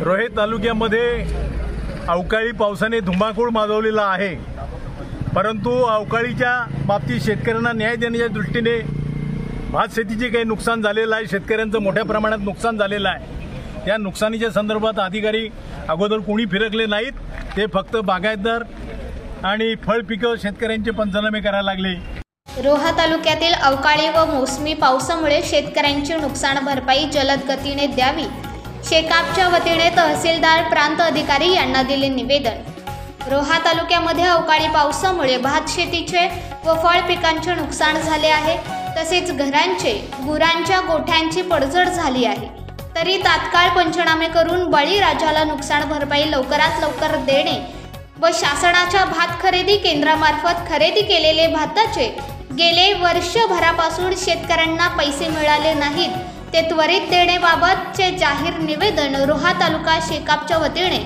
रोहा तालुक्यामध्ये अवकाळी पावसाने धुमाकूळ माजवलेला आहे, परंतु अवकाळीच्या बाबतीत शेतकऱ्यांना न्याय देण्याच्या दृष्टीने भात शेतीचे काही नुकसान झालेलं आहे, शेतकऱ्यांचं मोठ्या प्रमाणात नुकसान झालेलं आहे। या नुकसानीच्या संदर्भात अधिकारी अगोदर कोणी फिरकले नाहीत, ते फक्त बागायतदार आणि फळ पिकं शेतकऱ्यांचे पंचनामे करायला लागले। रोहा तालुक्यातील अवकाळी व मोसमी पावसामुळे शेतकऱ्यांची नुकसान भरपाई जलद गतीने द्यावी, शेकापच्या वतीने तहसीलदार प्रांत अधिकारी यांना दिले निवेदन। रोहा तालुक्यामध्ये अवकाळी पावसामुळे भात शेतीचे व फळ पिकांचे नुकसान झाले आहे, तसेच घरांचे गुरांच्या गोठ्यांची पडझड झाली आहे। तरी तात्काळ पंचनामे करून बळीराजाला नुकसान भरपाई लवकरात लवकर देणे व शासनाच्या भात खरेदी केंद्रामार्फत खरेदी केलेले भाताचे गेले वर्षभरापासून शेतकऱ्यांना पैसे मिळाले नाहीत, ते त्वरित देण्याबाबतचे जाहीर निवेदन रोहा तालुका शेकापच्या वतीने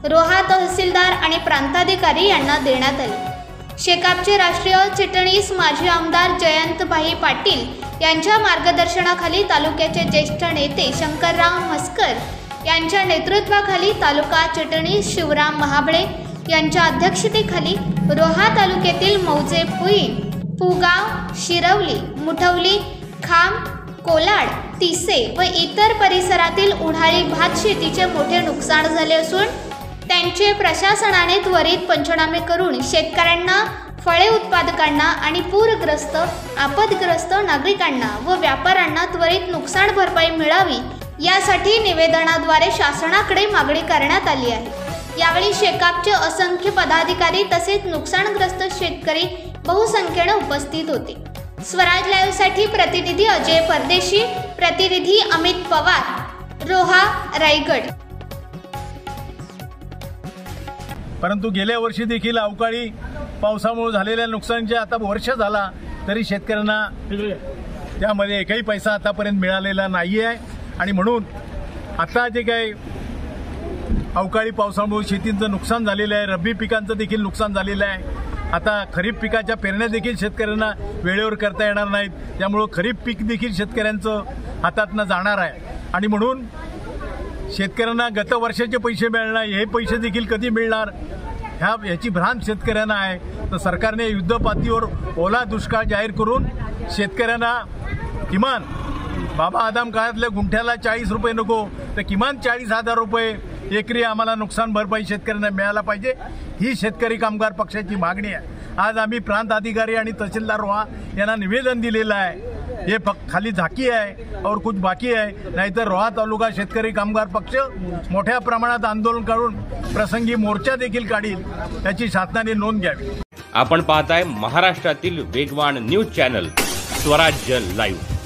रोहा तहसीलदार आणि प्रांताधिकारी यांना देण्यात आले। शेकापचे राष्ट्रीय चिटणीस माजी आमदार जयंतभाई पाटील यांच्या मार्गदर्शनाखाली तालुक्याचे ज्येष्ठ नेते शंकरराव म्हस्कर यांच्या नेतृत्वाखाली तालुका चिटणीस शिवराम महाबळे यांच्या अध्यक्षतेखाली रोहा तालुक्यातील मौजे पुई, पुगाव, शिरवली, मुठवली, खाम, कोलाड, तिसे व इतर परिसरातील उन्हाळी भात शेतीचे मोठे नुकसान झाले असून त्यांचे प्रशासनाने त्वरित पंचनामे करून शेतकऱ्यांना, फळे उत्पादकांना आणि पूरग्रस्त, आपदग्रस्त नागरिकांना व व्यापाऱ्यांना त्वरित नुकसान भरपाई मिळावी, यासाठी निवेदनाद्वारे शासनाकडे मागणी करण्यात आली आहे। यावेळी शेकापचे असंख्य पदाधिकारी तसेच नुकसानग्रस्त शेतकरी बहुसंख्येने उपस्थित होते। स्वराज लाईव्हसाठी प्रतिनिधी अजय परदेशी, प्रतिनिधी अमित पवार, रोहा, रायगड। परंतु गेल्या वर्षी देखील अवकाळी पावसामुळे झालेल्या नुकसानीचे आता वर्ष झाला तरी शेतकऱ्यांना त्यामध्ये एकही पैसा आतापर्यंत मिळालेला नाही आहे। आणि म्हणून आता जे काही अवकाळी पावसामुळे शेतीचं नुकसान झालेलं आहे, रब्बी पिकांचं देखील नुकसान झालेलं आहे। आता खरीप पिकाच्या पेरण्या देखील शेतकऱ्यांना वेळेवर करता येणार नाहीत, त्यामुळे खरीप पीक देखील शेतकऱ्यांचं हातातनं जाणार आहे। आणि म्हणून शेतकऱ्यांना गत वर्षाचे पैसे मिळणार, हे पैसे देखील कधी मिळणार याची भ्रांत शेतकऱ्यांना आहे। तर सरकारने युद्धपातळीवर ओला दुष्काळ जाहीर करून शेतकऱ्यांना किमान बाबा आदम काळातल्या गुंठ्याला 40 रुपये नको तर किमान 40,000 रुपये एकरी आम्हाला नुकसान भरपाई शेतकऱ्यांना मिळायला पाहिजे, ही शेतकरी कामगार पक्षाची मागणी आहे। आज आम्ही प्रांत अधिकारी आणि तहसीलदार रोहा यांना निवेदन दिलेलं आहे। ये खाली झाकी आहे और कुछ बाकी आहे, नाहीतर रोहा तालुका शेतकरी कामगार पक्ष मोठ्या प्रमाणात आंदोलन करून प्रसंगी मोर्चा देखील काढील, याची शासनाने नोंद घ्यावी। आपण पाहताय महाराष्ट्रातील वेगवान न्यूज चॅनल स्वराज्य लाईव्ह।